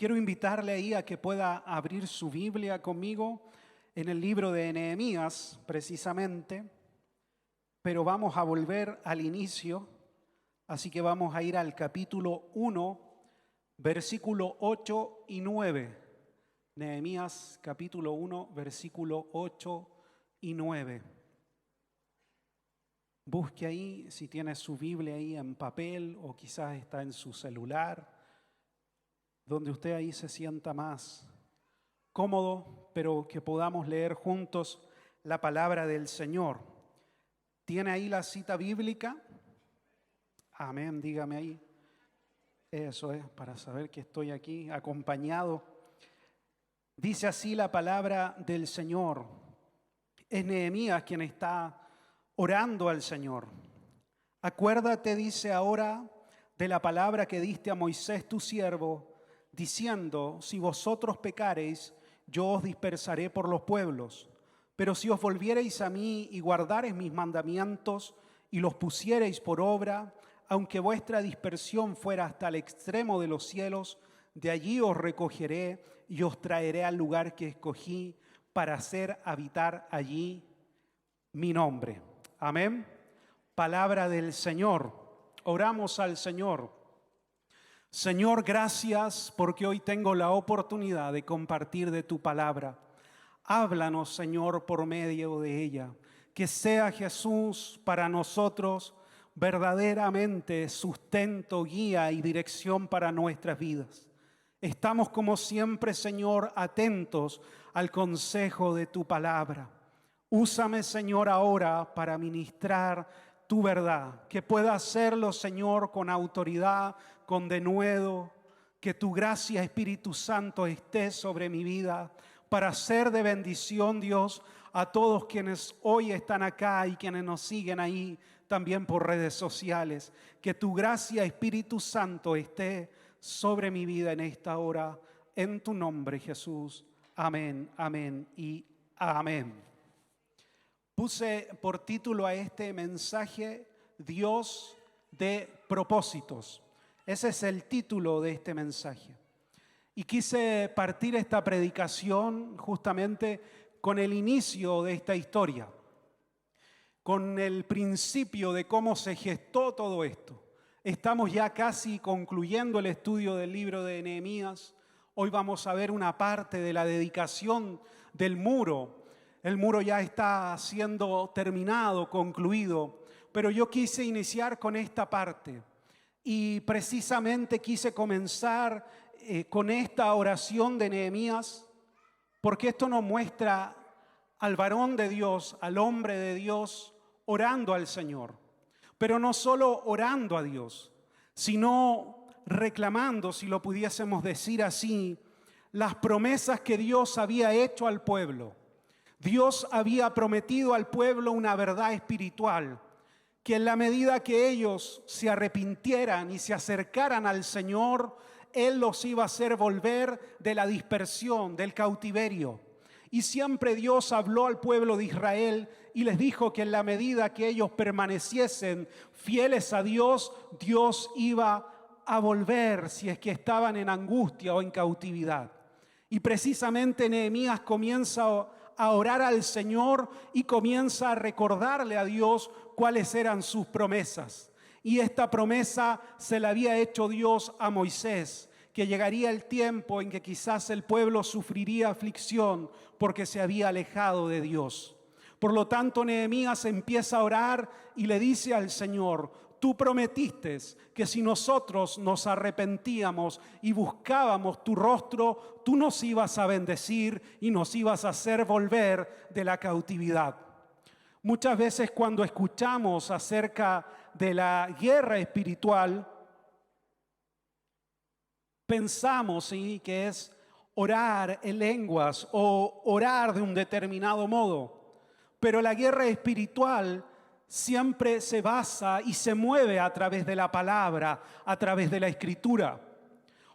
Quiero invitarle ahí a que pueda abrir su Biblia conmigo en el libro de Nehemías, precisamente, pero vamos a volver al inicio, así que vamos a ir al capítulo 1, versículo 8 y 9. Nehemías capítulo 1, versículo 8 y 9. Busque ahí, si tiene su Biblia ahí en papel o quizás está en su celular, donde usted ahí se sienta más cómodo, pero que podamos leer juntos la palabra del Señor. ¿Tiene ahí la cita bíblica? Amén, dígame ahí. Eso es, para saber que estoy aquí acompañado. Dice así la palabra del Señor. Es Nehemías quien está orando al Señor. Acuérdate, dice ahora, de la palabra que diste a Moisés tu siervo, diciendo, si vosotros pecareis, yo os dispersaré por los pueblos. Pero si os volviereis a mí y guardareis mis mandamientos y los pusiereis por obra, aunque vuestra dispersión fuera hasta el extremo de los cielos, de allí os recogeré y os traeré al lugar que escogí para hacer habitar allí mi nombre. Amén. Palabra del Señor. Oramos al Señor. Señor, gracias porque hoy tengo la oportunidad de compartir de tu palabra. Háblanos, Señor, por medio de ella. Que sea Jesús para nosotros verdaderamente sustento, guía y dirección para nuestras vidas. Estamos como siempre, Señor, atentos al consejo de tu palabra. Úsame, Señor, ahora para ministrar tu verdad. Que pueda hacerlo, Señor, con autoridad, con denuedo. Que tu gracia, Espíritu Santo, esté sobre mi vida para ser de bendición, Dios, a todos quienes hoy están acá y quienes nos siguen ahí también por redes sociales. Que tu gracia, Espíritu Santo, esté sobre mi vida en esta hora. En tu nombre, Jesús. Amén, amén y amén. Puse por título a este mensaje, Dios de propósitos. Ese es el título de este mensaje. Y quise partir esta predicación justamente con el inicio de esta historia, con el principio de cómo se gestó todo esto. Estamos ya casi concluyendo el estudio del libro de Nehemías. Hoy vamos a ver una parte de la dedicación del muro. El muro ya está siendo terminado, concluido, pero yo quise iniciar con esta parte y precisamente quise comenzar con esta oración de Nehemías, porque esto nos muestra al varón de Dios, al hombre de Dios, orando al Señor. Pero no solo orando a Dios, sino reclamando, si lo pudiésemos decir así, las promesas que Dios había hecho al pueblo. Dios había prometido al pueblo una verdad espiritual, que en la medida que ellos se arrepintieran y se acercaran al Señor, Él los iba a hacer volver de la dispersión, del cautiverio. Y siempre Dios habló al pueblo de Israel y les dijo que en la medida que ellos permaneciesen fieles a Dios, Dios iba a volver si es que estaban en angustia o en cautividad. Y precisamente Nehemías comienza a orar al Señor y comienza a recordarle a Dios cuáles eran sus promesas. Y esta promesa se la había hecho Dios a Moisés, que llegaría el tiempo en que quizás el pueblo sufriría aflicción porque se había alejado de Dios. Por lo tanto, Nehemías empieza a orar y le dice al Señor: tú prometiste que si nosotros nos arrepentíamos y buscábamos tu rostro, tú nos ibas a bendecir y nos ibas a hacer volver de la cautividad. Muchas veces cuando escuchamos acerca de la guerra espiritual, pensamos que es orar en lenguas o orar de un determinado modo. Pero la guerra espiritual siempre se basa y se mueve a través de la palabra, a través de la Escritura,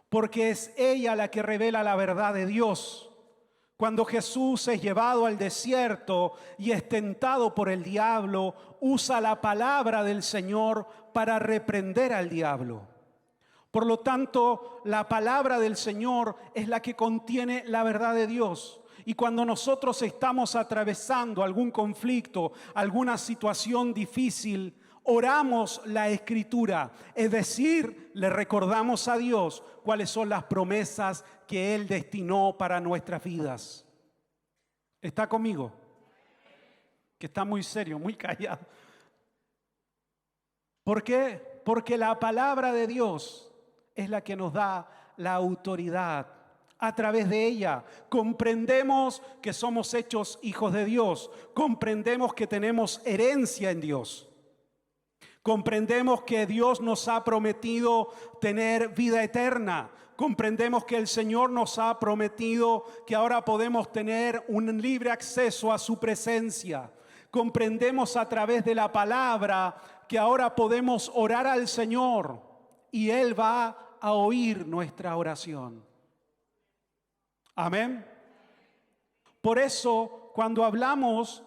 porque es ella la que revela la verdad de Dios. Cuando Jesús es llevado al desierto y es tentado por el diablo, usa la palabra del Señor para reprender al diablo. Por lo tanto, la palabra del Señor es la que contiene la verdad de Dios. Y cuando nosotros estamos atravesando algún conflicto, alguna situación difícil, oramos la Escritura, es decir, le recordamos a Dios cuáles son las promesas que Él destinó para nuestras vidas. ¿Está conmigo? Que está muy serio, muy callado. ¿Por qué? Porque la palabra de Dios es la que nos da la autoridad. A través de ella comprendemos que somos hechos hijos de Dios, comprendemos que tenemos herencia en Dios, comprendemos que Dios nos ha prometido tener vida eterna, comprendemos que el Señor nos ha prometido que ahora podemos tener un libre acceso a su presencia, comprendemos a través de la palabra que ahora podemos orar al Señor y Él va a oír nuestra oración. Amén. Por eso, cuando hablamos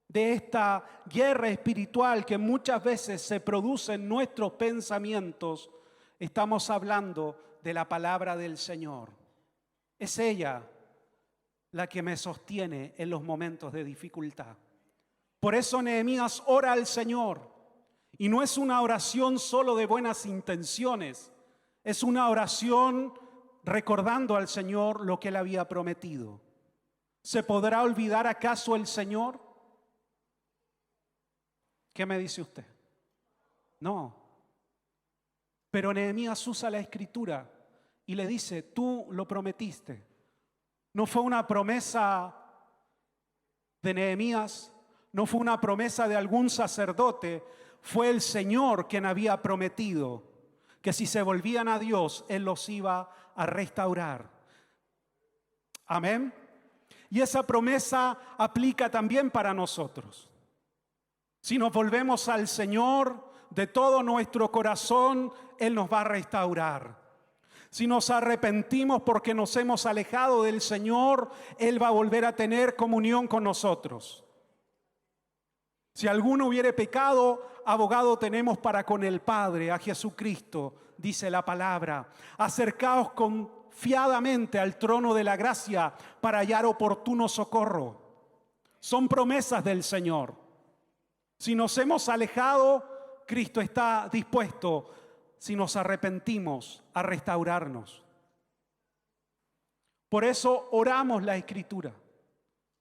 de esta guerra espiritual que muchas veces se produce en nuestros pensamientos, estamos hablando de la palabra del Señor. Es ella la que me sostiene en los momentos de dificultad. Por eso Nehemías ora al Señor. Y no es una oración solo de buenas intenciones, es una oración recordando al Señor lo que Él había prometido. ¿Se podrá olvidar acaso el Señor? ¿Qué me dice usted? No. Pero Nehemías usa la Escritura y le dice, tú lo prometiste. No fue una promesa de Nehemías, no fue una promesa de algún sacerdote, fue el Señor quien había prometido que si se volvían a Dios, Él los iba a restaurar. Amén. Y esa promesa aplica también para nosotros. Si nos volvemos al Señor de todo nuestro corazón, Él nos va a restaurar. Si nos arrepentimos porque nos hemos alejado del Señor, Él va a volver a tener comunión con nosotros. Si alguno hubiere pecado, abogado tenemos para con el Padre, a Jesucristo, dice la palabra. Acercaos confiadamente al trono de la gracia para hallar oportuno socorro. Son promesas del Señor. Si nos hemos alejado, Cristo está dispuesto, si nos arrepentimos, a restaurarnos. Por eso oramos la Escritura.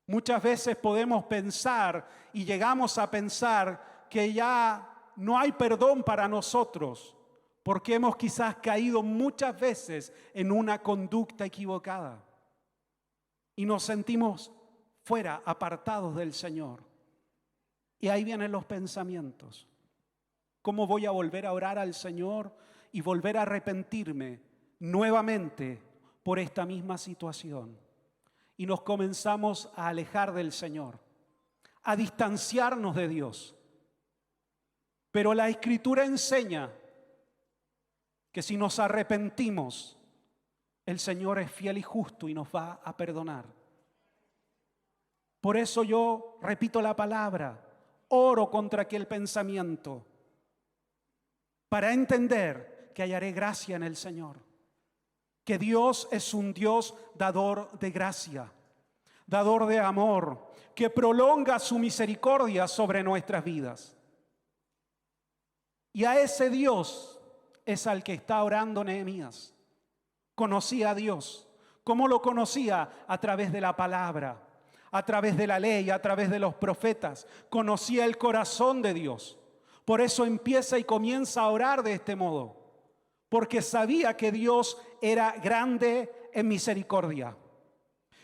Muchas veces podemos pensar y llegamos a pensar que ya no hay perdón para nosotros porque hemos quizás caído muchas veces en una conducta equivocada y nos sentimos fuera, apartados del Señor. Y ahí vienen los pensamientos. ¿Cómo voy a volver a orar al Señor y volver a arrepentirme nuevamente por esta misma situación? Y nos comenzamos a alejar del Señor, a distanciarnos de Dios. Pero la Escritura enseña que si nos arrepentimos, el Señor es fiel y justo y nos va a perdonar. Por eso yo repito la palabra, oro contra aquel pensamiento, para entender que hallaré gracia en el Señor. Que Dios es un Dios dador de gracia, dador de amor, que prolonga su misericordia sobre nuestras vidas. Y a ese Dios es al que está orando Nehemías. Conocía a Dios. ¿Cómo lo conocía? A través de la palabra, a través de la ley, a través de los profetas. Conocía el corazón de Dios. Por eso empieza y comienza a orar de este modo. Porque sabía que Dios era grande en misericordia.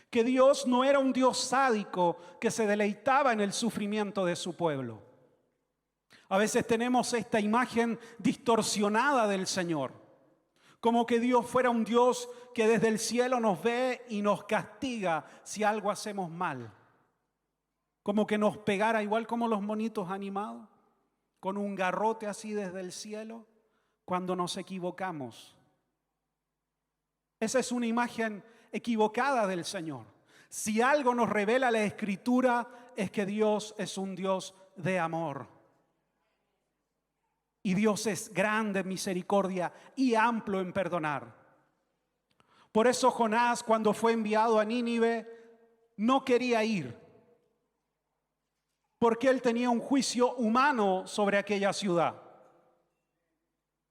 Que Dios no era un Dios sádico que se deleitaba en el sufrimiento de su pueblo. A veces tenemos esta imagen distorsionada del Señor. Como que Dios fuera un Dios que desde el cielo nos ve y nos castiga si algo hacemos mal. Como que nos pegara igual como los monitos animados, con un garrote así desde el cielo. Cuando nos equivocamos. Esa es una imagen equivocada del Señor. Si algo nos revela la Escritura es que Dios es un Dios de amor. Y Dios es grande en misericordia y amplio en perdonar. Por eso Jonás, cuando fue enviado a Nínive, no quería ir, porque él tenía un juicio humano sobre aquella ciudad.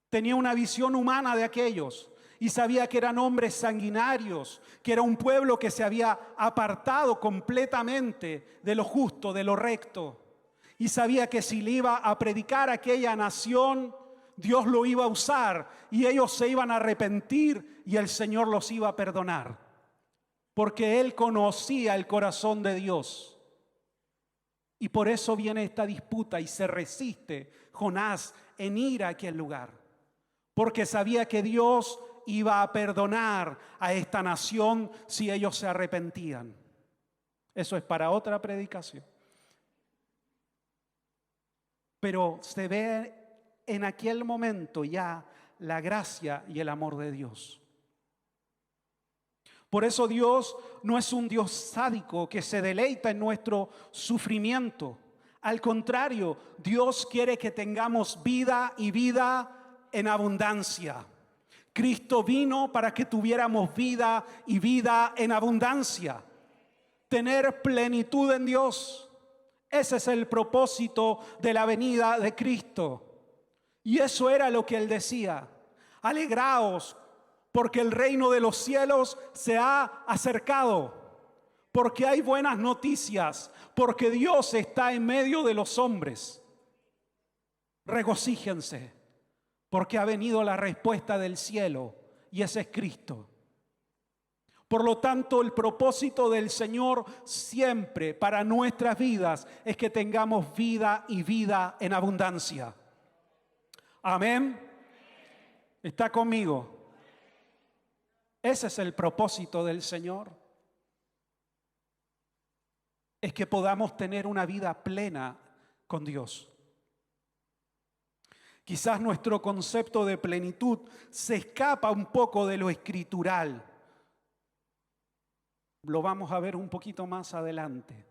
Tenía una visión humana de aquellos y sabía que eran hombres sanguinarios, que era un pueblo que se había apartado completamente de lo justo, de lo recto. Y sabía que si le iba a predicar a aquella nación, Dios lo iba a usar y ellos se iban a arrepentir y el Señor los iba a perdonar. Porque él conocía el corazón de Dios. Y por eso viene esta disputa y se resiste Jonás en ir a aquel lugar. Porque sabía que Dios iba a perdonar a esta nación si ellos se arrepentían. Eso es para otra predicación. Pero se ve en aquel momento ya la gracia y el amor de Dios. Por eso Dios no es un Dios sádico que se deleita en nuestro sufrimiento. Al contrario, Dios quiere que tengamos vida y vida en abundancia. Cristo vino para que tuviéramos vida y vida en abundancia. Tener plenitud en Dios. Ese es el propósito de la venida de Cristo. Y eso era lo que él decía. Alegraos, porque el reino de los cielos se ha acercado. Porque hay buenas noticias. Porque Dios está en medio de los hombres. Regocíjense, porque ha venido la respuesta del cielo, y ese es Cristo. Por lo tanto, el propósito del Señor siempre para nuestras vidas es que tengamos vida y vida en abundancia. Amén. ¿Está conmigo? Ese es el propósito del Señor. Es que podamos tener una vida plena con Dios. Quizás nuestro concepto de plenitud se escapa un poco de lo escritural. Lo vamos a ver un poquito más adelante.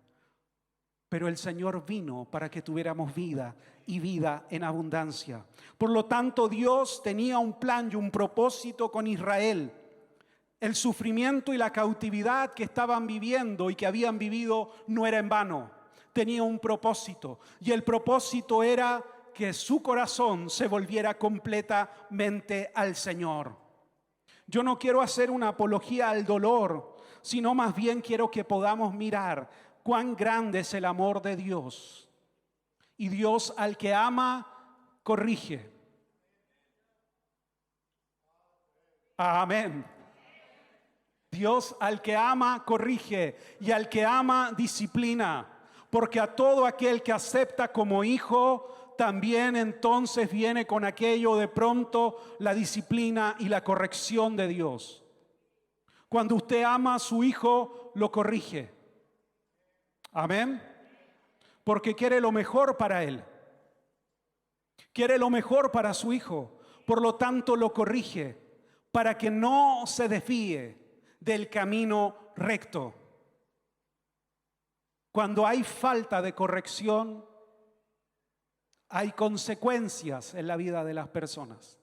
Pero el Señor vino para que tuviéramos vida y vida en abundancia. Por lo tanto, Dios tenía un plan y un propósito con Israel. El sufrimiento y la cautividad que estaban viviendo y que habían vivido no era en vano. Tenía un propósito. Y el propósito era que su corazón se volviera completamente al Señor. Yo no quiero hacer una apología al dolor, sino más bien quiero que podamos mirar cuán grande es el amor de Dios. Y Dios al que ama, corrige. Amén. Dios al que ama, corrige, y al que ama, disciplina. Porque a todo aquel que acepta como hijo, también entonces viene con aquello de pronto la disciplina y la corrección de Dios. Cuando usted ama a su hijo, lo corrige. Amén. Porque quiere lo mejor para él. Quiere lo mejor para su hijo. Por lo tanto, lo corrige para que no se desvíe del camino recto. Cuando hay falta de corrección, hay consecuencias en la vida de las personas.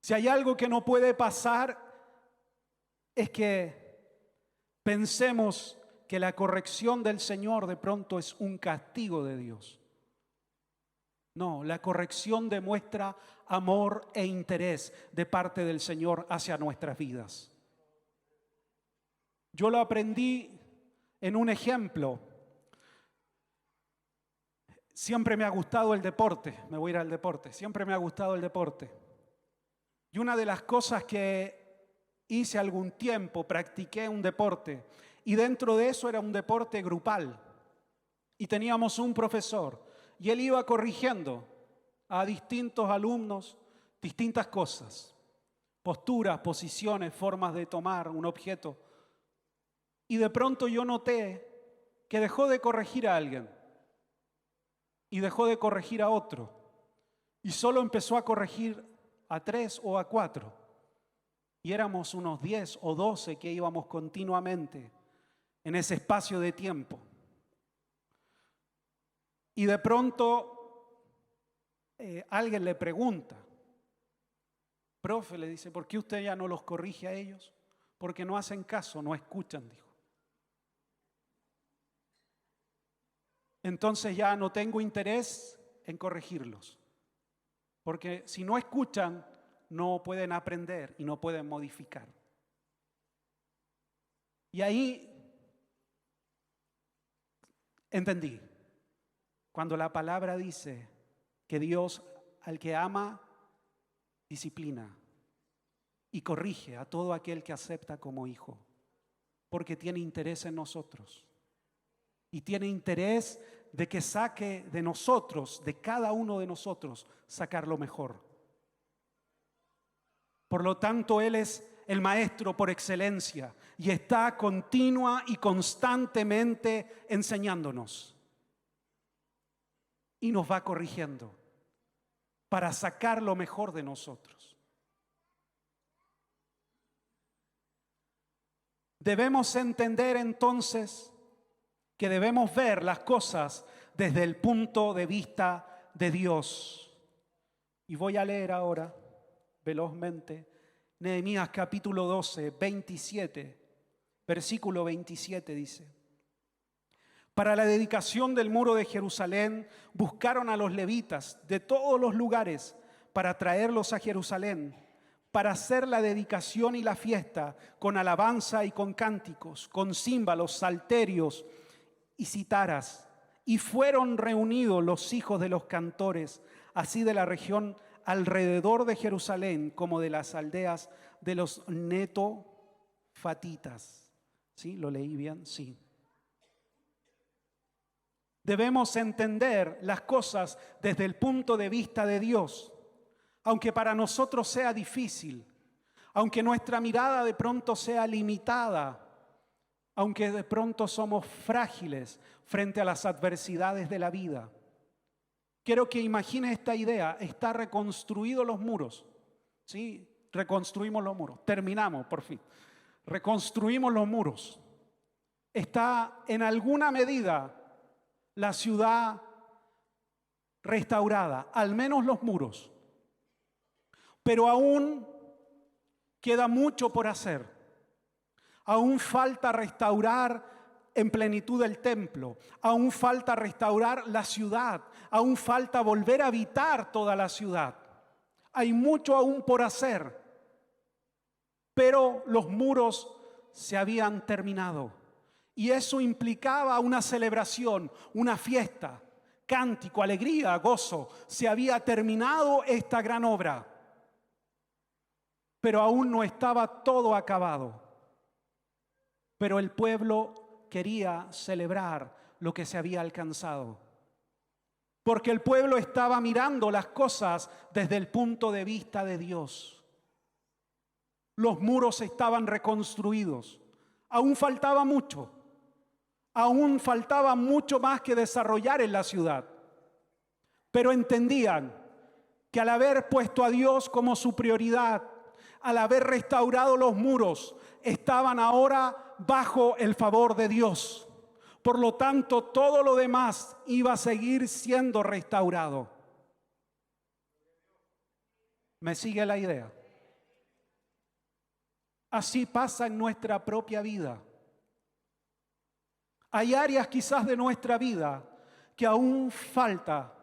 Si hay algo que no puede pasar, es que pensemos que la corrección del Señor de pronto es un castigo de Dios. No, la corrección demuestra amor e interés de parte del Señor hacia nuestras vidas. Yo lo aprendí en un ejemplo. Siempre me ha gustado el deporte, me voy a ir al deporte, siempre me ha gustado el deporte. Y una de las cosas que hice algún tiempo, practiqué un deporte, y dentro de eso era un deporte grupal. Y teníamos un profesor, y él iba corrigiendo a distintos alumnos distintas cosas, posturas, posiciones, formas de tomar un objeto. Y de pronto yo noté que dejó de corregir a alguien. Y dejó de corregir a otro. Y solo empezó a corregir a 3 o a 4. Y éramos unos 10 o 12 que íbamos continuamente en ese espacio de tiempo. Y de pronto alguien le pregunta, profe, le dice, ¿por qué usted ya no los corrige a ellos? Porque no hacen caso, no escuchan, dijo. Entonces ya no tengo interés en corregirlos, porque si no escuchan, no pueden aprender y no pueden modificar. Y ahí entendí, cuando la palabra dice que Dios al que ama, disciplina y corrige a todo aquel que acepta como hijo, porque tiene interés en nosotros y tiene interés de que saque de nosotros, de cada uno de nosotros, sacar lo mejor. Por lo tanto, Él es el maestro por excelencia y está continua y constantemente enseñándonos y nos va corrigiendo para sacar lo mejor de nosotros. Debemos entender entonces que debemos ver las cosas desde el punto de vista de Dios. Y voy a leer ahora, velozmente, Nehemías capítulo 12, 27, versículo 27 dice: para la dedicación del muro de Jerusalén buscaron a los levitas de todos los lugares para traerlos a Jerusalén, para hacer la dedicación y la fiesta con alabanza y con cánticos, con címbalos, salterios y citaras. Y fueron reunidos los hijos de los cantores, así de la región alrededor de Jerusalén como de las aldeas de los netofatitas. ¿Sí? ¿Lo leí bien? Sí. Debemos entender las cosas desde el punto de vista de Dios, aunque para nosotros sea difícil, aunque nuestra mirada de pronto sea limitada, aunque de pronto somos frágiles frente a las adversidades de la vida. Quiero que imagine esta idea: está reconstruidos los muros, ¿sí? Reconstruimos los muros, terminamos por fin, reconstruimos los muros. Está en alguna medida la ciudad restaurada, al menos los muros, pero aún queda mucho por hacer. Aún falta restaurar en plenitud el templo, aún falta restaurar la ciudad, aún falta volver a habitar toda la ciudad. Hay mucho aún por hacer, pero los muros se habían terminado y eso implicaba una celebración, una fiesta, cántico, alegría, gozo. Se había terminado esta gran obra, pero aún no estaba todo acabado. Pero el pueblo quería celebrar lo que se había alcanzado, porque el pueblo estaba mirando las cosas desde el punto de vista de Dios. Los muros estaban reconstruidos, aún faltaba mucho, aún faltaba mucho más que desarrollar en la ciudad, pero entendían que al haber puesto a Dios como su prioridad, al haber restaurado los muros, estaban ahora bajo el favor de Dios. Por lo tanto, todo lo demás iba a seguir siendo restaurado. ¿Me sigue la idea? Así pasa en nuestra propia vida. Hay áreas quizás de nuestra vida que aún falta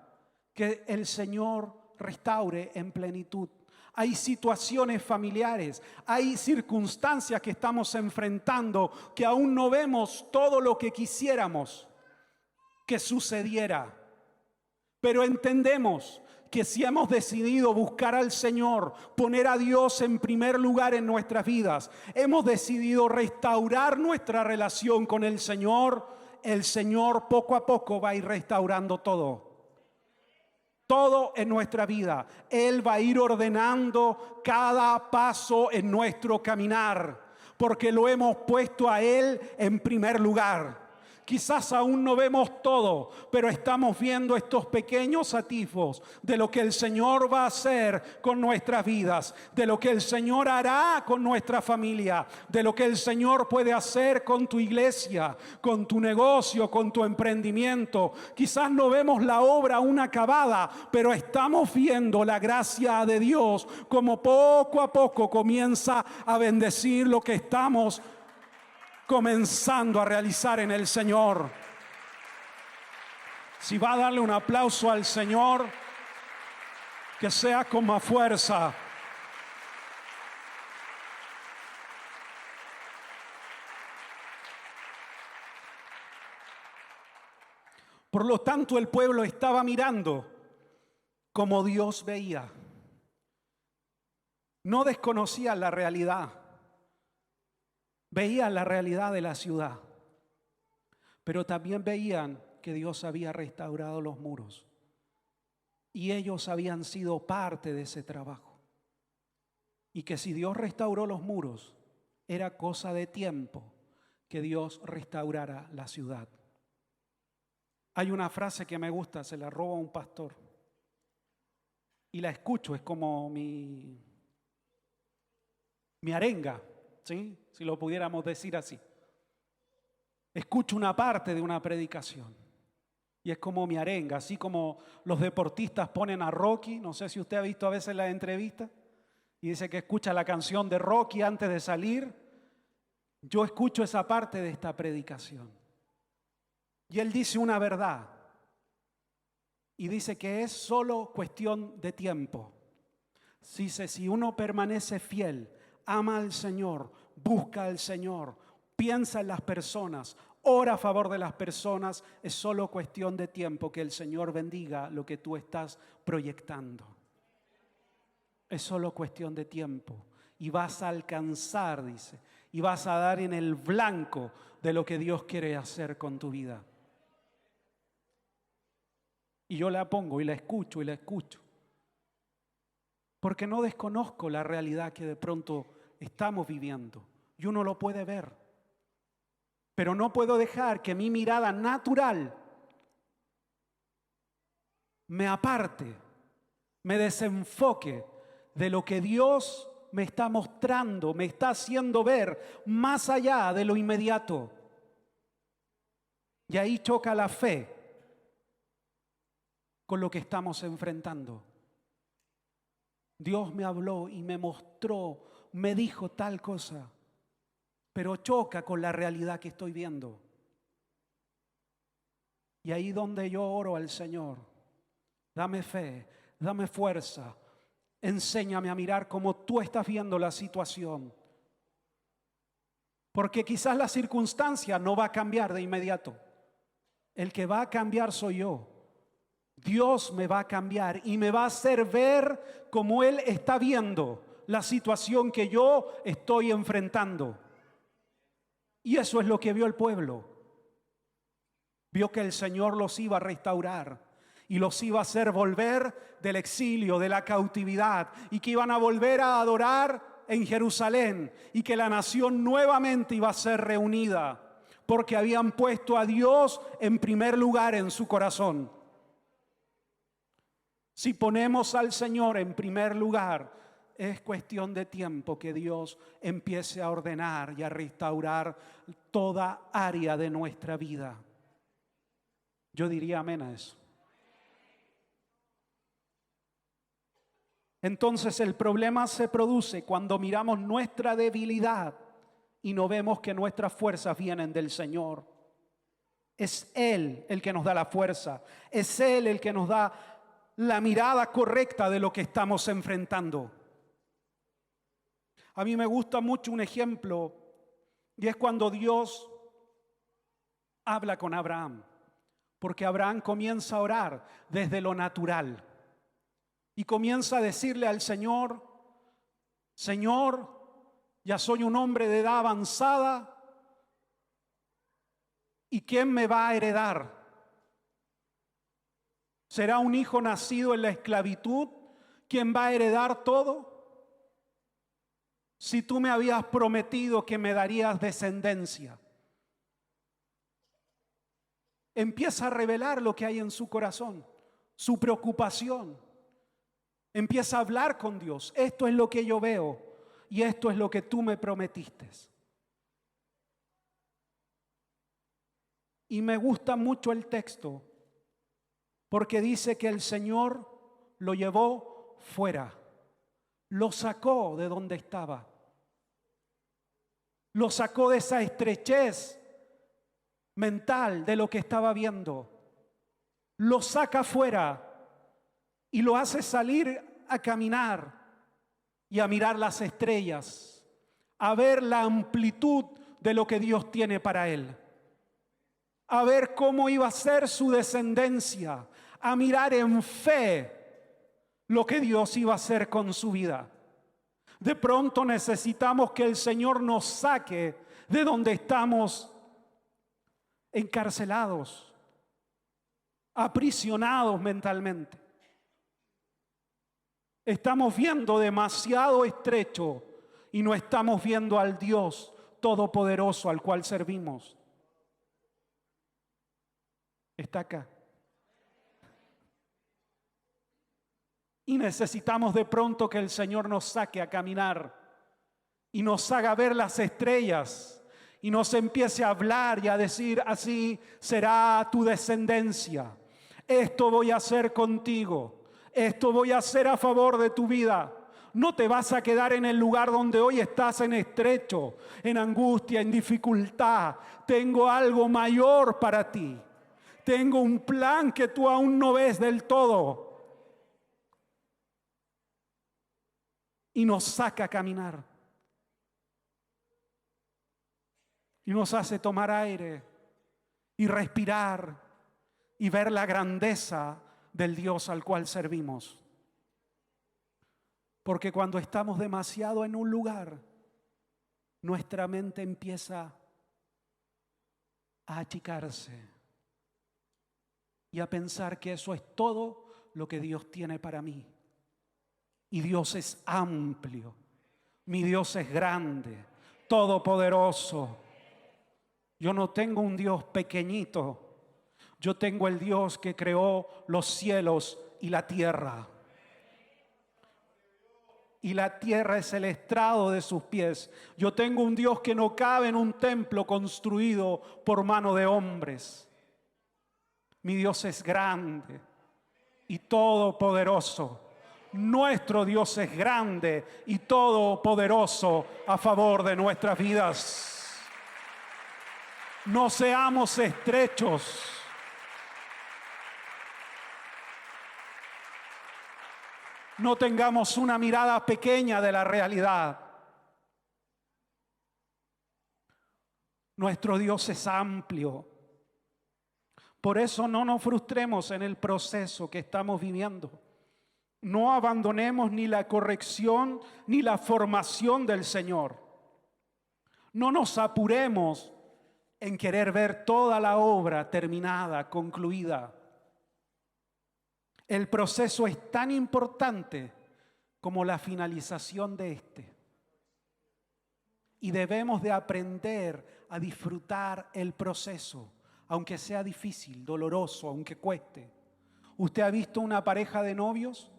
que el Señor restaure en plenitud. Hay situaciones familiares, hay circunstancias que estamos enfrentando que aún no vemos todo lo que quisiéramos que sucediera. Pero entendemos que si hemos decidido buscar al Señor, poner a Dios en primer lugar en nuestras vidas, hemos decidido restaurar nuestra relación con el Señor poco a poco va a ir restaurando todo. Todo en nuestra vida. Él va a ir ordenando cada paso en nuestro caminar, porque lo hemos puesto a Él en primer lugar. Quizás aún no vemos todo, pero estamos viendo estos pequeños atisbos de lo que el Señor va a hacer con nuestras vidas, de lo que el Señor hará con nuestra familia, de lo que el Señor puede hacer con tu iglesia, con tu negocio, con tu emprendimiento. Quizás no vemos la obra aún acabada, pero estamos viendo la gracia de Dios como poco a poco comienza a bendecir lo que estamos comenzando a realizar en el Señor. Si va a darle un aplauso al Señor, que sea con más fuerza. Por lo tanto, el pueblo estaba mirando como Dios veía. No desconocía la realidad. Veían la realidad de la ciudad, pero también veían que Dios había restaurado los muros y ellos habían sido parte de ese trabajo. Y que si Dios restauró los muros, era cosa de tiempo que Dios restaurara la ciudad. Hay una frase que me gusta, se la roba un pastor y la escucho, es como mi arenga, ¿sí? Si lo pudiéramos decir así. Escucho una parte de una predicación y es como mi arenga, así como los deportistas ponen a Rocky. No sé si usted ha visto a veces la entrevista y dice que escucha la canción de Rocky antes de salir. Yo escucho esa parte de esta predicación y él dice una verdad y dice que es solo cuestión de tiempo. Dice, si uno permanece fiel, ama al Señor, busca al Señor, piensa en las personas, ora a favor de las personas, es solo cuestión de tiempo que el Señor bendiga lo que tú estás proyectando. Es solo cuestión de tiempo y vas a alcanzar, dice, y vas a dar en el blanco de lo que Dios quiere hacer con tu vida. Y yo la pongo y la escucho y la escucho, porque no desconozco la realidad que de pronto estamos viviendo y uno lo puede ver, pero no puedo dejar que mi mirada natural me aparte, me desenfoque de lo que Dios me está mostrando, me está haciendo ver más allá de lo inmediato. Y ahí choca la fe con lo que estamos enfrentando. Dios me habló y me mostró, me dijo tal cosa, pero choca con la realidad que estoy viendo. Y ahí donde yo oro al Señor, dame fe, dame fuerza, enséñame a mirar como tú estás viendo la situación. Porque quizás la circunstancia no va a cambiar de inmediato. El que va a cambiar soy yo. Dios me va a cambiar y me va a hacer ver como Él está viendo la situación que yo estoy enfrentando. Y eso es lo que vio el pueblo. Vio que el Señor los iba a restaurar y los iba a hacer volver del exilio, de la cautividad, y que iban a volver a adorar en Jerusalén y que la nación nuevamente iba a ser reunida porque habían puesto a Dios en primer lugar en su corazón. Si ponemos al Señor en primer lugar, es cuestión de tiempo que Dios empiece a ordenar y a restaurar toda área de nuestra vida. Yo diría amén a eso. Entonces el problema se produce cuando miramos nuestra debilidad y no vemos que nuestras fuerzas vienen del Señor. Es Él el que nos da la fuerza, es Él el que nos da la mirada correcta de lo que estamos enfrentando. A mí me gusta mucho un ejemplo y es cuando Dios habla con Abraham, porque Abraham comienza a orar desde lo natural y comienza a decirle al Señor: Señor, ya soy un hombre de edad avanzada, ¿y quién me va a heredar? ¿Será un hijo nacido en la esclavitud quien va a heredar todo? Si tú me habías prometido que me darías descendencia. Empieza a revelar lo que hay en su corazón, su preocupación. Empieza a hablar con Dios. Esto es lo que yo veo y esto es lo que tú me prometiste. Y me gusta mucho el texto porque dice que el Señor lo llevó fuera, lo sacó de donde estaba, lo sacó de esa estrechez mental de lo que estaba viendo, lo saca fuera y lo hace salir a caminar y a mirar las estrellas, a ver la amplitud de lo que Dios tiene para él, a ver cómo iba a ser su descendencia, a mirar en fe lo que Dios iba a hacer con su vida. De pronto necesitamos que el Señor nos saque de donde estamos encarcelados, aprisionados mentalmente. Estamos viendo demasiado estrecho y no estamos viendo al Dios todopoderoso al cual servimos. Está acá. Y necesitamos de pronto que el Señor nos saque a caminar y nos haga ver las estrellas y nos empiece a hablar y a decir: así será tu descendencia. Esto voy a hacer contigo. Esto voy a hacer a favor de tu vida. No te vas a quedar en el lugar donde hoy estás, en estrecho, en angustia, en dificultad. Tengo algo mayor para ti. Tengo un plan que tú aún no ves del todo. Y nos saca a caminar. Y nos hace tomar aire y respirar y ver la grandeza del Dios al cual servimos. Porque cuando estamos demasiado en un lugar, nuestra mente empieza a achicarse y a pensar que eso es todo lo que Dios tiene para mí. Y Dios es amplio, mi Dios es grande, todopoderoso. Yo no tengo un Dios pequeñito, yo tengo el Dios que creó los cielos y la tierra. Y la tierra es el estrado de sus pies. Yo tengo un Dios que no cabe en un templo construido por mano de hombres. Mi Dios es grande y todopoderoso. Nuestro Dios es grande y todopoderoso a favor de nuestras vidas. No seamos estrechos. No tengamos una mirada pequeña de la realidad. Nuestro Dios es amplio. Por eso no nos frustremos en el proceso que estamos viviendo. No abandonemos ni la corrección ni la formación del Señor. No nos apuremos en querer ver toda la obra terminada, concluida. El proceso es tan importante como la finalización de este. Y debemos de aprender a disfrutar el proceso, aunque sea difícil, doloroso, aunque cueste. ¿Usted ha visto una pareja de novios?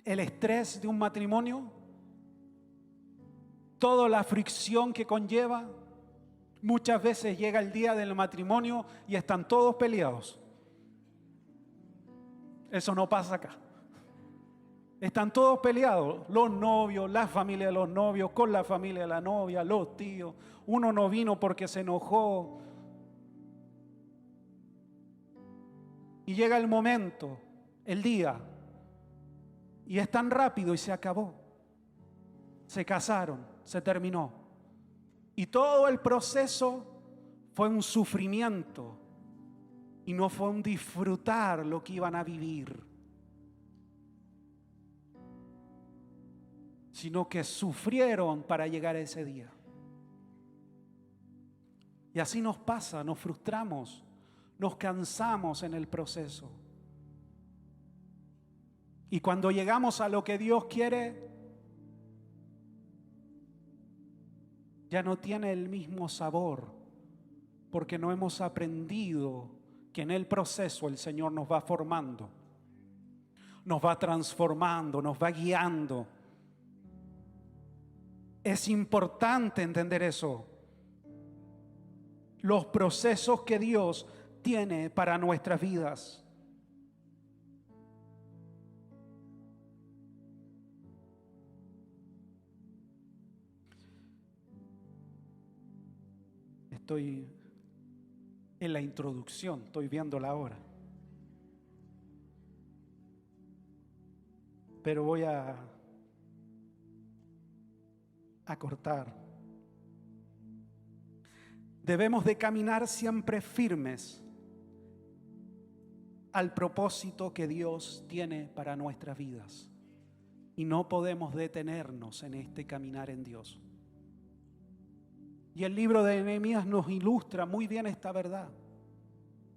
El estrés de un matrimonio, toda la fricción que conlleva. Muchas veces llega el día del matrimonio y están todos peleados. Eso no pasa acá. Están todos peleados, los novios, la familia de los novios, con la familia de la novia, los tíos. Uno no vino porque se enojó. Y llega el momento, el día, y es tan rápido y se acabó. Se casaron, se terminó. Y todo el proceso fue un sufrimiento y no fue un disfrutar lo que iban a vivir, sino que sufrieron para llegar a ese día. Y así nos pasa, nos frustramos, nos cansamos en el proceso. Y cuando llegamos a lo que Dios quiere, ya no tiene el mismo sabor porque no hemos aprendido que en el proceso el Señor nos va formando, nos va transformando, nos va guiando. Es importante entender eso. Los procesos que Dios tiene para nuestras vidas. Estoy en la introducción, estoy viendo la hora. Pero voy a cortar. Debemos de caminar siempre firmes al propósito que Dios tiene para nuestras vidas. Y no podemos detenernos en este caminar en Dios. Y el libro de Nehemías nos ilustra muy bien esta verdad.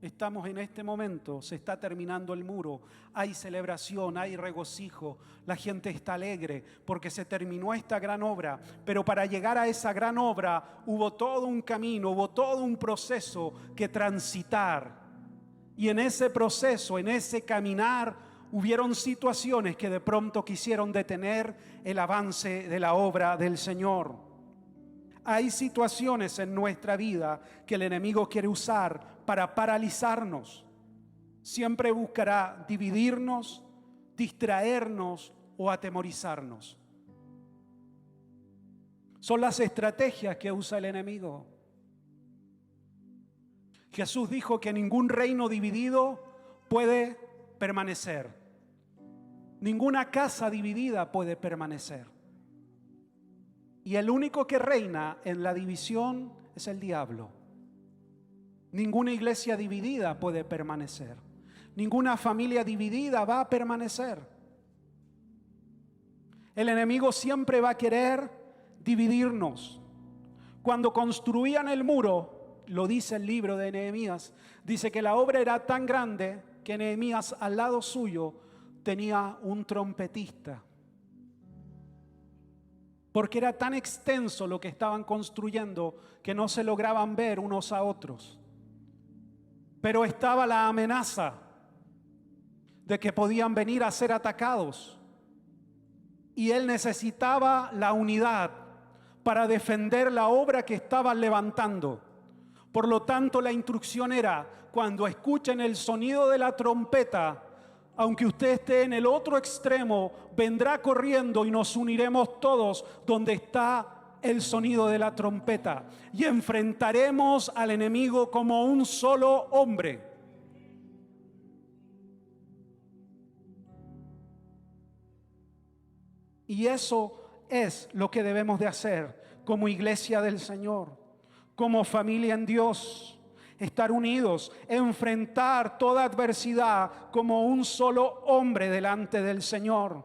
Estamos en este momento, se está terminando el muro, hay celebración, hay regocijo, la gente está alegre porque se terminó esta gran obra, pero para llegar a esa gran obra hubo todo un camino, hubo todo un proceso que transitar. Y en ese proceso, en ese caminar, hubieron situaciones que de pronto quisieron detener el avance de la obra del Señor. Hay situaciones en nuestra vida que el enemigo quiere usar para paralizarnos. Siempre buscará dividirnos, distraernos o atemorizarnos. Son las estrategias que usa el enemigo. Jesús dijo que ningún reino dividido puede permanecer. Ninguna casa dividida puede permanecer. Y el único que reina en la división es el diablo. Ninguna iglesia dividida puede permanecer. Ninguna familia dividida va a permanecer. El enemigo siempre va a querer dividirnos. Cuando construían el muro, lo dice el libro de Nehemías, dice que la obra era tan grande que Nehemías al lado suyo tenía un trompetista. Porque era tan extenso lo que estaban construyendo que no se lograban ver unos a otros. Pero estaba la amenaza de que podían venir a ser atacados. Y él necesitaba la unidad para defender la obra que estaban levantando. Por lo tanto, la instrucción era, cuando escuchen el sonido de la trompeta, aunque usted esté en el otro extremo, vendrá corriendo y nos uniremos todos donde está el sonido de la trompeta. Y enfrentaremos al enemigo como un solo hombre. Y eso es lo que debemos de hacer como iglesia del Señor, como familia en Dios. Estar unidos, enfrentar toda adversidad como un solo hombre delante del Señor.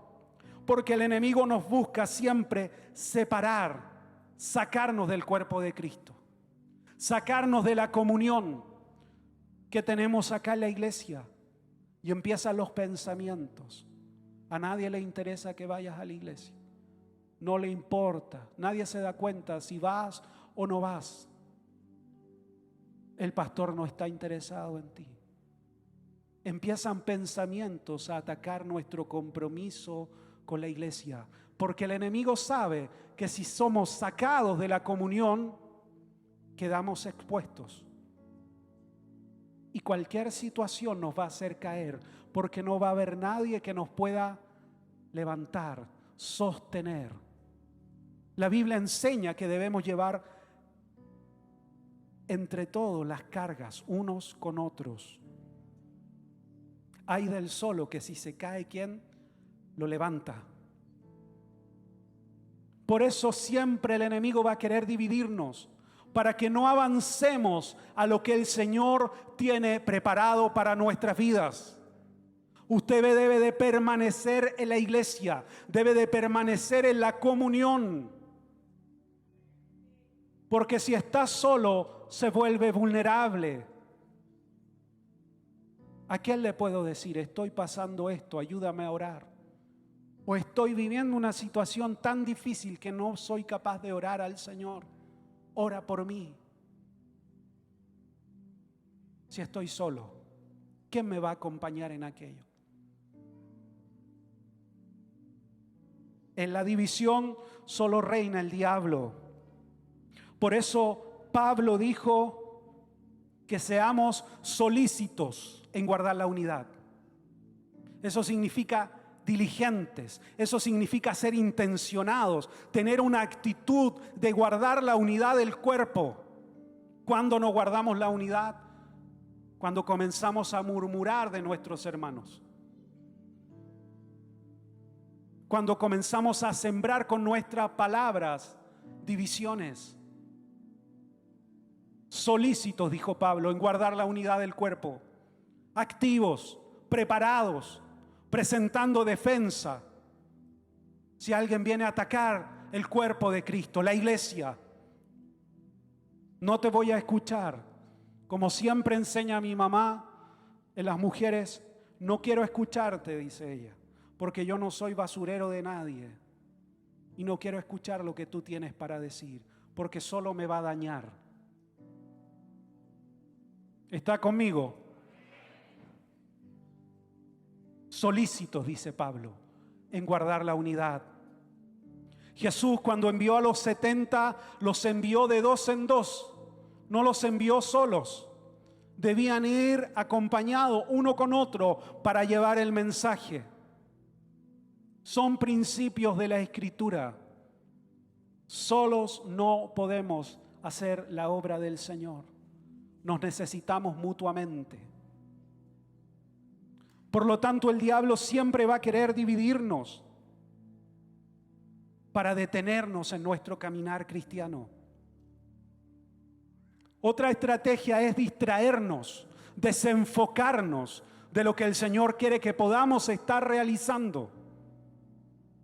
Porque el enemigo nos busca siempre separar, sacarnos del cuerpo de Cristo, sacarnos de la comunión que tenemos acá en la iglesia. Y empiezan los pensamientos. A nadie le interesa que vayas a la iglesia. No le importa. Nadie se da cuenta si vas o no vas. El pastor no está interesado en ti. Empiezan pensamientos a atacar nuestro compromiso con la iglesia, porque el enemigo sabe que si somos sacados de la comunión, quedamos expuestos. Y cualquier situación nos va a hacer caer, porque no va a haber nadie que nos pueda levantar, sostener. La Biblia enseña que debemos llevar entre todos las cargas unos con otros. Ay del solo que si se cae, ¿quién lo levanta? Por eso siempre el enemigo va a querer dividirnos, para que no avancemos a lo que el Señor tiene preparado para nuestras vidas. Usted debe de permanecer en la iglesia, debe de permanecer en la comunión. Porque si está solo, se vuelve vulnerable. ¿A quién le puedo decir, estoy pasando esto, ayúdame a orar? O estoy viviendo una situación tan difícil que no soy capaz de orar al Señor. Ora por mí. si estoy solo? ¿Quién me va a acompañar en aquello? En la división solo reina el diablo. Por eso Pablo dijo que seamos solícitos en guardar la unidad. Eso significa diligentes, eso significa ser intencionados, tener una actitud de guardar la unidad del cuerpo. ¿Cuándo no guardamos la unidad? Cuando comenzamos a murmurar de nuestros hermanos. Cuando comenzamos a sembrar con nuestras palabras divisiones. Solícitos, dijo Pablo, en guardar la unidad del cuerpo. Activos, preparados, presentando defensa. Si alguien viene a atacar el cuerpo de Cristo, la iglesia, no te voy a escuchar. Como siempre enseña mi mamá en las mujeres, no quiero escucharte, dice ella, porque yo no soy basurero de nadie y no quiero escuchar lo que tú tienes para decir, porque solo me va a dañar. ¿Está conmigo? Solícitos, dice Pablo, en guardar la unidad. Jesús, cuando envió a los 70, los envió de 2 en 2. No los envió solos. Debían ir acompañados uno con otro para llevar el mensaje. Son principios de la Escritura. Solos no podemos hacer la obra del Señor. Nos necesitamos mutuamente. Por lo tanto, el diablo siempre va a querer dividirnos para detenernos en nuestro caminar cristiano. Otra estrategia es distraernos, desenfocarnos de lo que el Señor quiere que podamos estar realizando.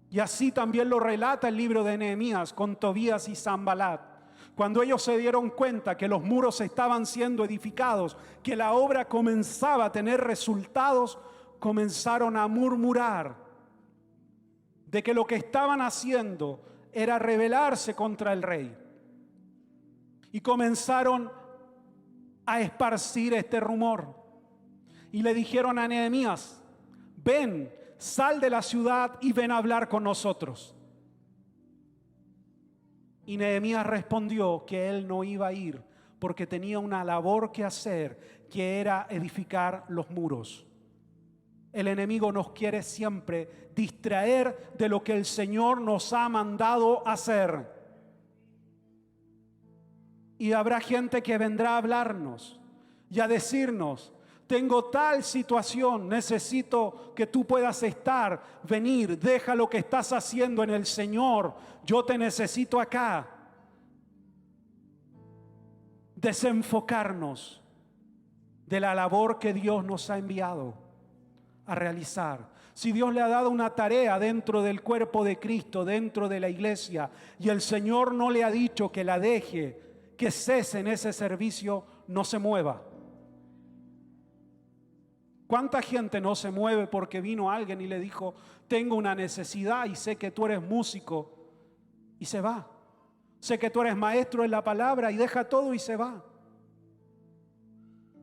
Y así también lo relata el libro de Nehemías con Tobías y Sanbalat. Cuando ellos se dieron cuenta que los muros estaban siendo edificados, que la obra comenzaba a tener resultados, comenzaron a murmurar de que lo que estaban haciendo era rebelarse contra el rey. Y comenzaron a esparcir este rumor. Y le dijeron a Nehemías: ven, sal de la ciudad y ven a hablar con nosotros. Y Nehemías respondió que él no iba a ir porque tenía una labor que hacer, que era edificar los muros. El enemigo nos quiere siempre distraer de lo que el Señor nos ha mandado hacer. Y habrá gente que vendrá a hablarnos y a decirnos: tengo tal situación, necesito que tú puedas estar, venir, deja lo que estás haciendo en el Señor, yo te necesito acá. Desenfocarnos de la labor que Dios nos ha enviado a realizar. Si Dios le ha dado una tarea dentro del cuerpo de Cristo, dentro de la iglesia, y el Señor no le ha dicho que la deje, que cese en ese servicio, no se mueva. ¿Cuánta gente no se mueve porque vino alguien y le dijo: tengo una necesidad y sé que tú eres músico, y se va? Sé que tú eres maestro en la palabra, y deja todo y se va,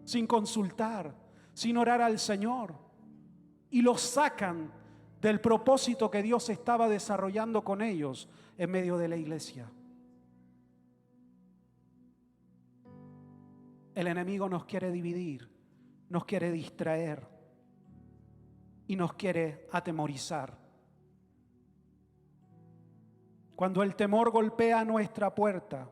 sin consultar, sin orar al Señor, y los sacan del propósito que Dios estaba desarrollando con ellos en medio de la iglesia. El enemigo nos quiere dividir, nos quiere distraer y nos quiere atemorizar. Cuando el temor golpea nuestra puerta,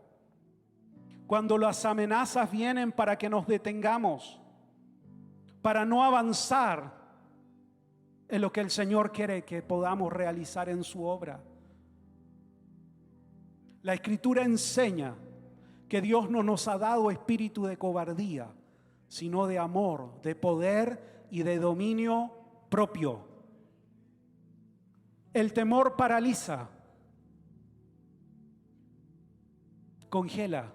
cuando las amenazas vienen para que nos detengamos, para no avanzar en lo que el Señor quiere que podamos realizar en su obra. La Escritura enseña que Dios no nos ha dado espíritu de cobardía, sino de amor, de poder y de dominio propio. El temor paraliza, congela,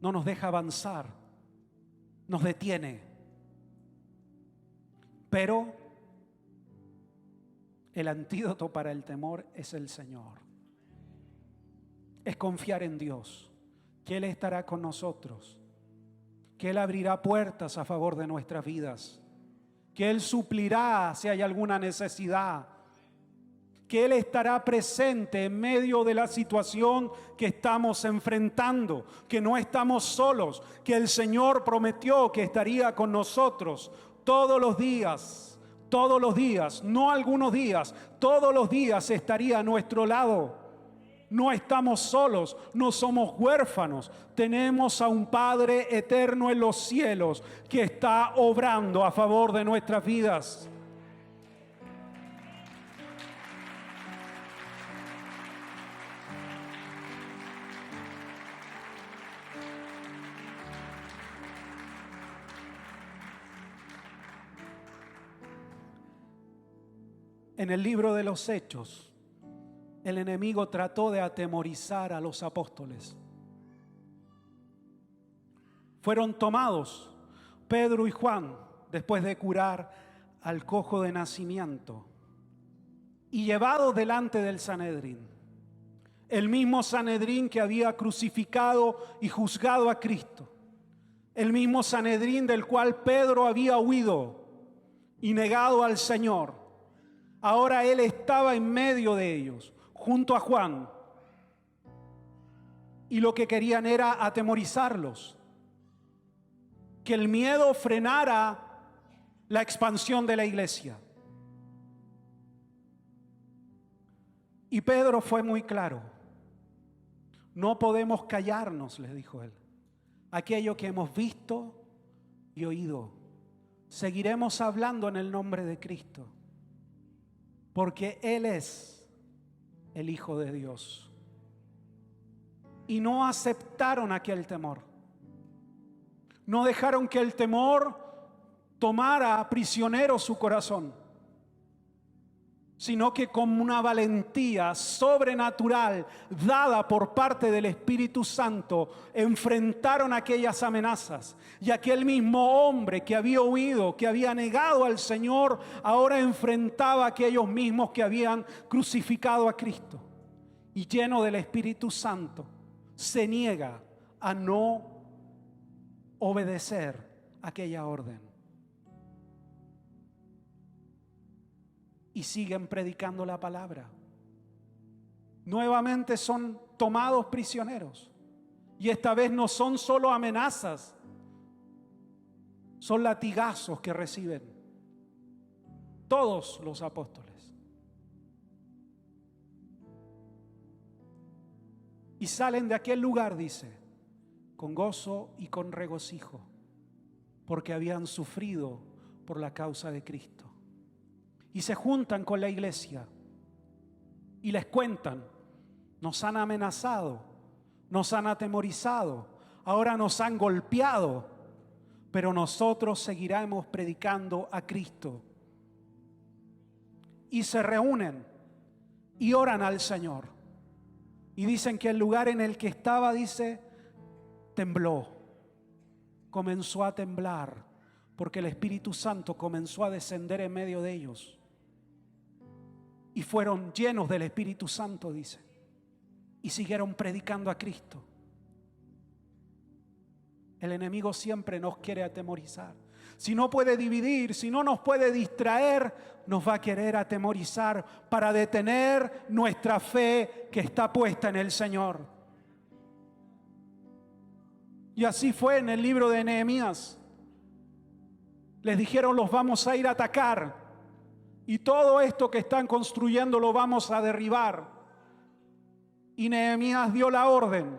no nos deja avanzar, nos detiene. Pero el antídoto para el temor es el Señor. Es confiar en Dios, que Él estará con nosotros, que Él abrirá puertas a favor de nuestras vidas, que Él suplirá si hay alguna necesidad, que Él estará presente en medio de la situación que estamos enfrentando, que no estamos solos, que el Señor prometió que estaría con nosotros todos los días, no algunos días, todos los días estaría a nuestro lado. No estamos solos, no somos huérfanos. Tenemos a un Padre eterno en los cielos que está obrando a favor de nuestras vidas. En el libro de los Hechos, el enemigo trató de atemorizar a los apóstoles. Fueron tomados Pedro y Juan después de curar al cojo de nacimiento y llevados delante del Sanedrín. El mismo Sanedrín que había crucificado y juzgado a Cristo. El mismo Sanedrín del cual Pedro había huido y negado al Señor. Ahora él estaba en medio de ellos, junto a Juan, y lo que querían era atemorizarlos, que el miedo frenara la expansión de la iglesia. Y Pedro fue muy claro: no podemos callarnos, les dijo él, aquello que hemos visto y oído. Seguiremos hablando en el nombre de Cristo, porque Él es el Hijo de Dios. Y no aceptaron aquel temor. No dejaron que el temor tomara prisionero su corazón, sino que con una valentía sobrenatural dada por parte del Espíritu Santo enfrentaron aquellas amenazas. Y aquel mismo hombre que había huido, que había negado al Señor, ahora enfrentaba a aquellos mismos que habían crucificado a Cristo. Y lleno del Espíritu Santo, se niega a no obedecer aquella orden. Y siguen predicando la palabra. Nuevamente son tomados prisioneros. Y esta vez no son solo amenazas, son latigazos que reciben todos los apóstoles. Y salen de aquel lugar, dice, con gozo y con regocijo, porque habían sufrido por la causa de Cristo. Y se juntan con la iglesia y les cuentan: nos han amenazado, nos han atemorizado, ahora nos han golpeado, pero nosotros seguiremos predicando a Cristo. Y se reúnen y oran al Señor. Y dicen que el lugar en el que estaba, dice, tembló, comenzó a temblar, porque el Espíritu Santo comenzó a descender en medio de ellos. Y fueron llenos del Espíritu Santo, dice, y siguieron predicando a Cristo. El enemigo siempre nos quiere atemorizar. Si no puede dividir, si no nos puede distraer, nos va a querer atemorizar para detener nuestra fe que está puesta en el Señor. Y así fue en el libro de Nehemías. Les dijeron: los vamos a ir a atacar. Y todo esto que están construyendo lo vamos a derribar. Y Nehemías dio la orden.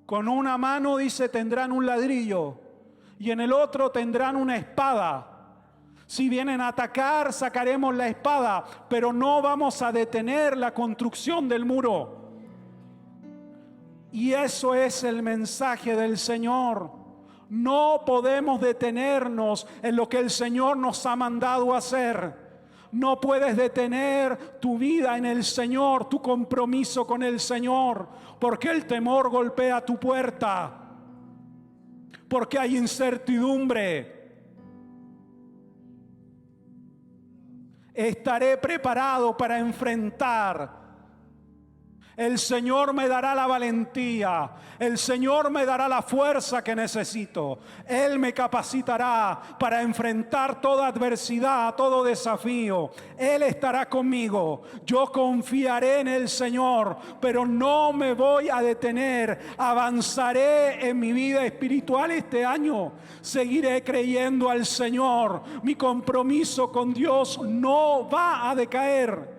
Con una mano, dice, tendrán un ladrillo y en el otro tendrán una espada. Si vienen a atacar, sacaremos la espada, pero no vamos a detener la construcción del muro. Y eso es el mensaje del Señor. No podemos detenernos en lo que el Señor nos ha mandado a hacer. No puedes detener tu vida en el Señor, tu compromiso con el Señor, porque el temor golpea tu puerta, porque hay incertidumbre. Estaré preparado para enfrentar El Señor me dará la valentía. El Señor me dará la fuerza que necesito. Él me capacitará para enfrentar toda adversidad, todo desafío. Él estará conmigo. Yo confiaré en el Señor, pero no me voy a detener. Avanzaré en mi vida espiritual este año. Seguiré creyendo al Señor. Mi compromiso con Dios no va a decaer.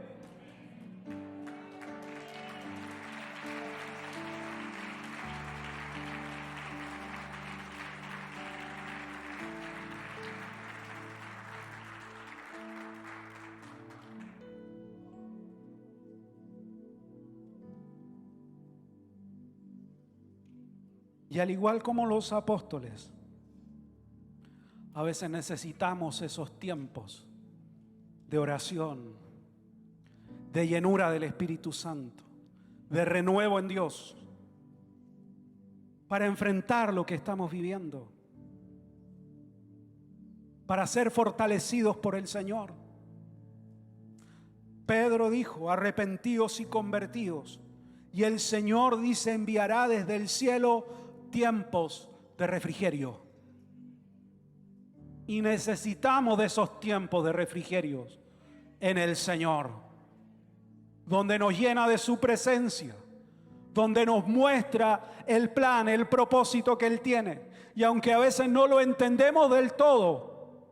Y al igual como los apóstoles, a veces necesitamos esos tiempos de oración, de llenura del Espíritu Santo, de renuevo en Dios, para enfrentar lo que estamos viviendo, para ser fortalecidos por el Señor. Pedro dijo: arrepentíos y convertíos. Y el Señor dice: enviará desde el cielo tiempos de refrigerio. Y necesitamos de esos tiempos de refrigerio en el Señor, donde nos llena de su presencia, donde nos muestra el plan, el propósito que Él tiene. Y aunque a veces no lo entendemos del todo,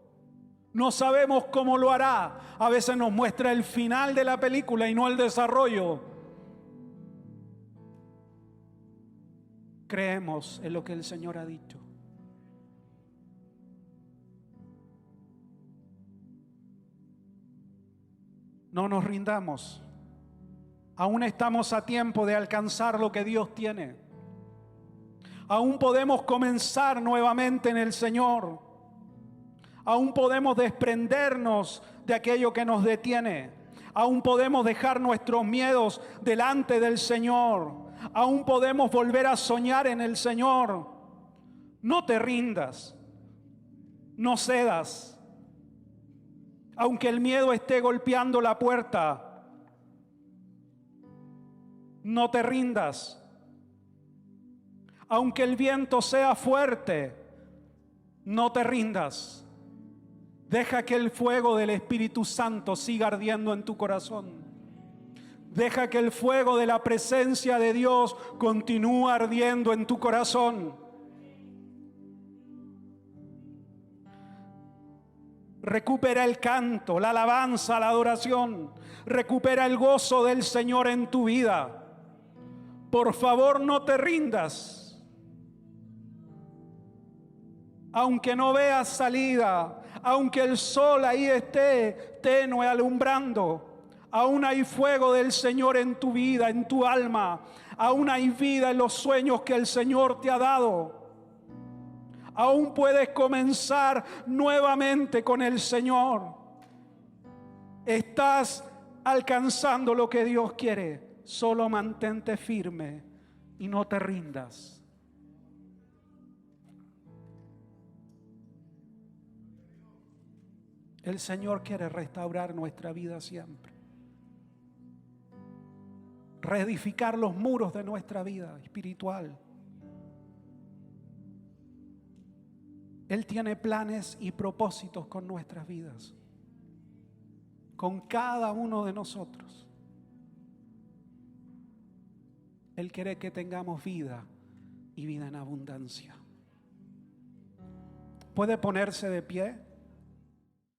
no sabemos cómo lo hará, a veces nos muestra el final de la película y no el desarrollo. Creemos en lo que el Señor ha dicho. No nos rindamos. Aún estamos a tiempo de alcanzar lo que Dios tiene. Aún podemos comenzar nuevamente en el Señor. Aún podemos desprendernos de aquello que nos detiene. Aún podemos dejar nuestros miedos delante del Señor. Aún podemos volver a soñar en el Señor. No te rindas. No cedas. Aunque el miedo esté golpeando la puerta, no te rindas. Aunque el viento sea fuerte, no te rindas. Deja que el fuego del Espíritu Santo siga ardiendo en tu corazón. Deja que el fuego de la presencia de Dios continúe ardiendo en tu corazón. Recupera el canto, la alabanza, la adoración. Recupera el gozo del Señor en tu vida. Por favor, no te rindas. Aunque no veas salida, aunque el sol ahí esté tenue alumbrando, aún hay fuego del Señor en tu vida, en tu alma. Aún hay vida en los sueños que el Señor te ha dado. Aún puedes comenzar nuevamente con el Señor. Estás alcanzando lo que Dios quiere. Solo mantente firme y no te rindas. El Señor quiere restaurar nuestra vida siempre. Reedificar los muros de nuestra vida espiritual. Él tiene planes y propósitos con nuestras vidas, con cada uno de nosotros. Él quiere que tengamos vida y vida en abundancia. ¿Puede ponerse de pie?